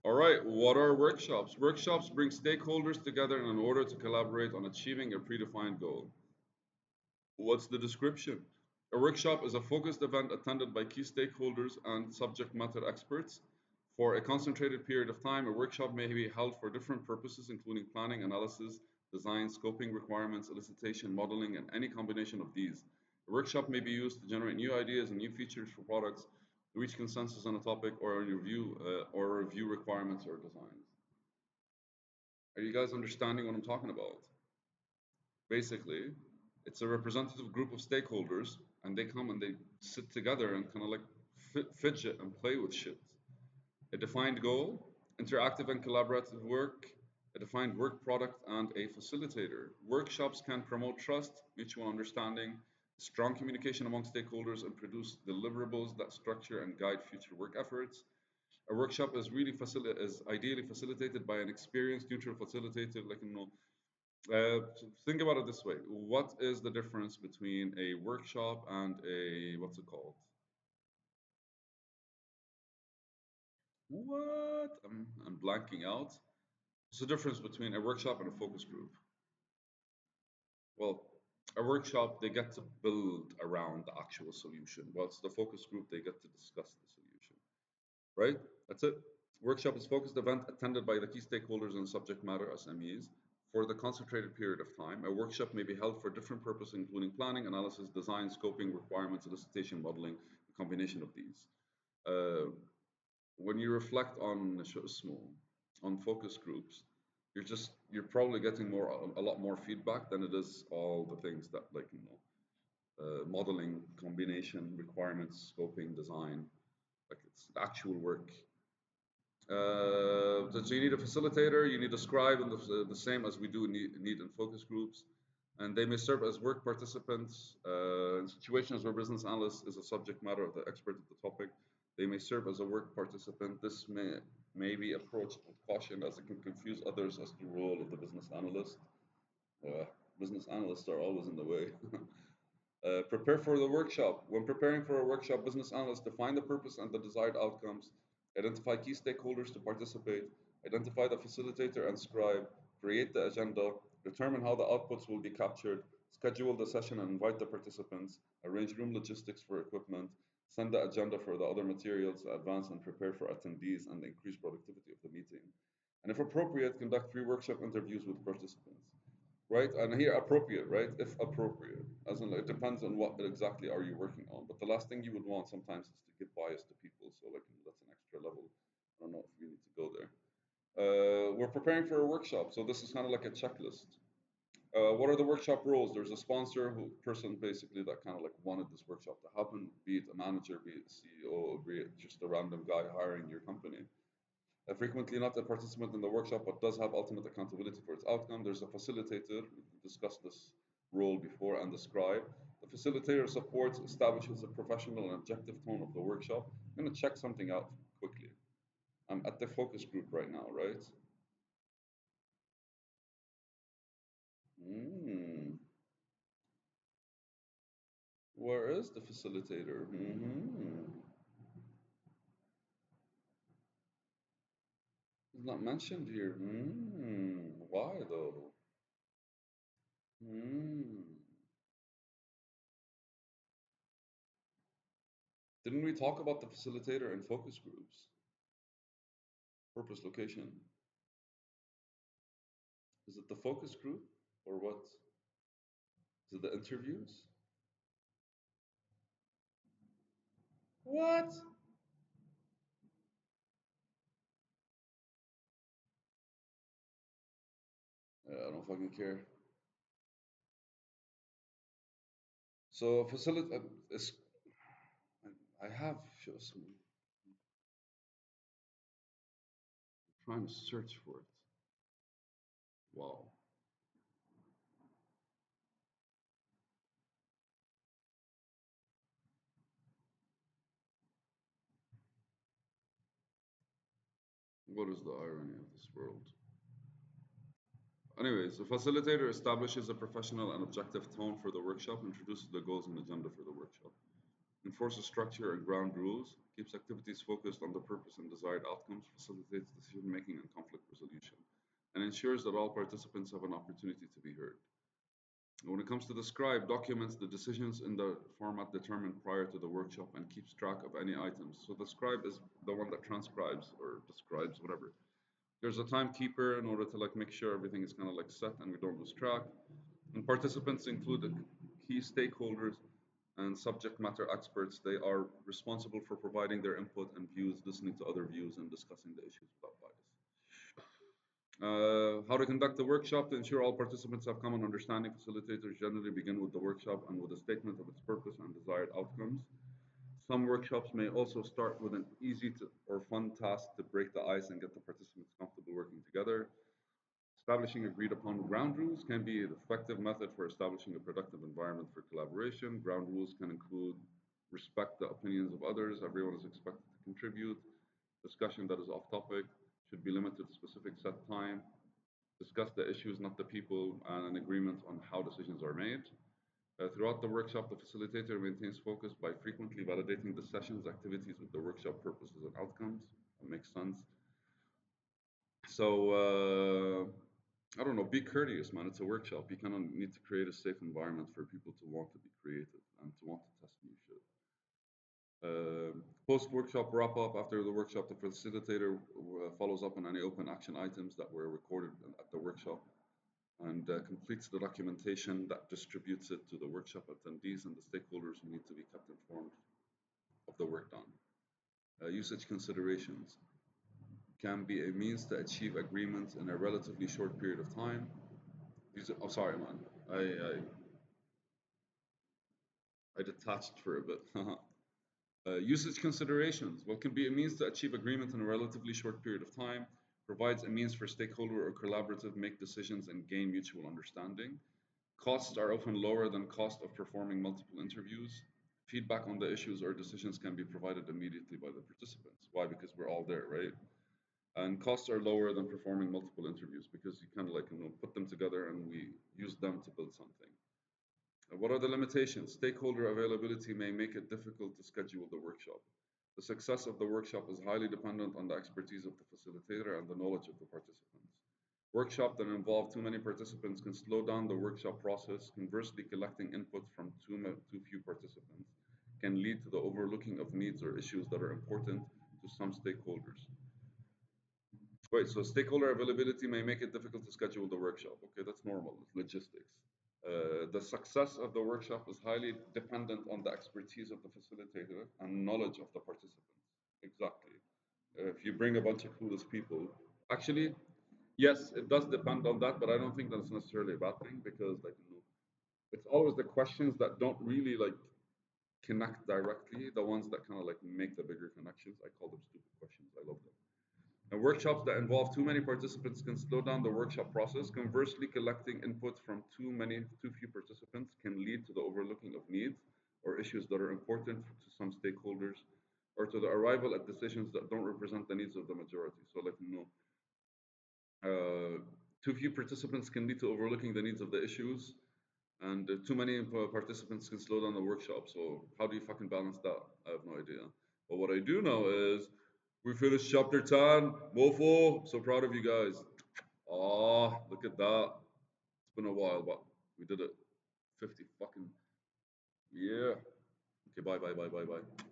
All right, what are workshops? Workshops bring stakeholders together in order to collaborate on achieving a predefined goal. What's the description? A workshop is a focused event attended by key stakeholders and subject matter experts. For a concentrated period of time, a workshop may be held for different purposes, including planning, analysis, design, scoping requirements, elicitation, modeling, and any combination of these. A workshop may be used to generate new ideas and new features for products, reach consensus on a topic, or review requirements or designs. Are you guys understanding what I'm talking about? Basically, it's a representative group of stakeholders, and they come and they sit together and kind of like fidget and play with shit. A defined goal, interactive and collaborative work, a defined work product, and a facilitator. Workshops can promote trust, mutual understanding, strong communication among stakeholders, and produce deliverables that structure and guide future work efforts. A workshop is ideally facilitated by an experienced neutral facilitator, like so think about it this way. What is the difference between a workshop and a, what's it called? What? I'm blanking out. What's the difference between a workshop and a focus group? Well, a workshop, they get to build around the actual solution, whilst the focus group, they get to discuss the solution, right? That's it. Workshop is focused event attended by the key stakeholders and subject matter SMEs for the concentrated period of time. A workshop may be held for different purposes, including planning, analysis, design, scoping, requirements, elicitation, modeling, a combination of these. Uh, when you reflect on small, on focus groups, you're probably getting a lot more feedback than it is all the things that modeling, combination, requirements, scoping, design, like it's actual work. So you need a facilitator, you need a scribe, and the same as we do need in focus groups. And they may serve as work participants in situations where business analyst is a subject matter of the expert of the topic. They may serve as a work participant. This may be approached with caution as it can confuse others as the role of the business analyst. Uh, Business analysts are always in the way. Prepare for the workshop. When preparing for a workshop, business analysts define the purpose and the desired outcomes, identify key stakeholders to participate, identify the facilitator and scribe, create the agenda, determine how the outputs will be captured, schedule the session and invite the participants, arrange room logistics for equipment, send the agenda for the other materials, advance and prepare for attendees, and increase productivity of the meeting. And if appropriate, conduct pre-workshop interviews with participants, right? And here appropriate, right? If appropriate, as in like, it depends on what exactly are you working on. But the last thing you would want sometimes is to give bias to people. So like that's an extra level. I don't know if we need to go there. We're preparing for a workshop, so this is kind of like a checklist. What are the workshop roles? There's a sponsor who person basically that kind of like wanted this workshop to happen, be it a manager, be it a CEO, be it just a random guy hiring your company. Frequently not a participant in the workshop, but does have ultimate accountability for its outcome. There's a facilitator, we discussed this role before, and the scribe. The facilitator supports, establishes a professional and objective tone of the workshop. I'm going to check something out quickly. I'm at the focus group right now, right? Mm. Where is the facilitator? It's not mentioned here. Why though? Mm. Didn't we talk about the facilitator in focus groups? Purpose, location. Is it the focus group or what? Is it the interviews? What? I don't fucking care. So facility is. I have some. Trying to search for it. Wow. What is the irony of this world? Anyways, the facilitator establishes a professional and objective tone for the workshop, introduces the goals and agenda for the workshop. enforces structure and ground rules, keeps activities focused on the purpose and desired outcomes, facilitates decision making and conflict resolution, and ensures that all participants have an opportunity to be heard. When it comes to the scribe, documents the decisions in the format determined prior to the workshop and keeps track of any items. So the scribe is the one that transcribes or describes whatever. There's a timekeeper in order to like make sure everything is kind of like set and we don't lose track. And participants include the key stakeholders and subject matter experts. They are responsible for providing their input and views, listening to other views, and discussing the issues without bias. How to conduct the workshop to ensure all participants have common understanding. Facilitators generally begin with the workshop and with a statement of its purpose and desired outcomes. Some workshops may also start with an easy to, or fun task to break the ice and get the participants comfortable working together. Establishing agreed upon ground rules can be an effective method for establishing a productive environment for collaboration. Ground rules can include respect the opinions of others, everyone is expected to contribute, discussion that is off topic should be limited to specific set time, discuss the issues, not the people, and an agreement on how decisions are made. Throughout the workshop, the facilitator maintains focus by frequently validating the session's activities with the workshop purposes and outcomes. That makes sense. So, I don't know, be courteous, man. It's a workshop. You kind of need to create a safe environment for people to want to be creative and to want to test new shit. Post workshop wrap up. After the workshop, the facilitator follows up on any open action items that were recorded at the workshop and completes the documentation that distributes it to the workshop attendees and the stakeholders who need to be kept informed of the work done. Usage considerations can be a means to achieve agreements in a relatively short period of time. Oh, sorry, man. I detached for a bit. Usage considerations. What can be a means to achieve agreement in a relatively short period of time, provides a means for stakeholder or collaborative make decisions and gain mutual understanding. Costs are often lower than cost of performing multiple interviews. Feedback on the issues or decisions can be provided immediately by the participants. Why? Because we're all there, right? And costs are lower than performing multiple interviews because you kind of like put them together and we use them to build something. What are the limitations? Stakeholder availability may make it difficult to schedule the workshop. The success of the workshop is highly dependent on the expertise of the facilitator and the knowledge of the participants. Workshop that involve too many participants can slow down the workshop process. Conversely, collecting input from too few participants can lead to the overlooking of needs or issues that are important to some stakeholders. Wait, so stakeholder availability may make it difficult to schedule the workshop. Okay, that's normal, it's logistics. The success of the workshop is highly dependent on the expertise of the facilitator and knowledge of the participants. Exactly. If you bring a bunch of clueless people, actually, yes, it does depend on that, but I don't think that's necessarily a bad thing because, like, it's always the questions that don't really like connect directly, the ones that kind of like make the bigger connections. I call them stupid questions. I love them. And workshops that involve too many participants can slow down the workshop process. Conversely, collecting input from too few participants can lead to the overlooking of needs or issues that are important to some stakeholders or to the arrival at decisions that don't represent the needs of the majority. So, like, too few participants can lead to overlooking the needs of the issues, and too many participants can slow down the workshop. So, how do you fucking balance that? I have no idea. But what I do know is we finished chapter 10. Mofo, I'm so proud of you guys. Oh, look at that. It's been a while, but we did it. 50 fucking. Yeah. Okay, bye, bye, bye, bye, bye.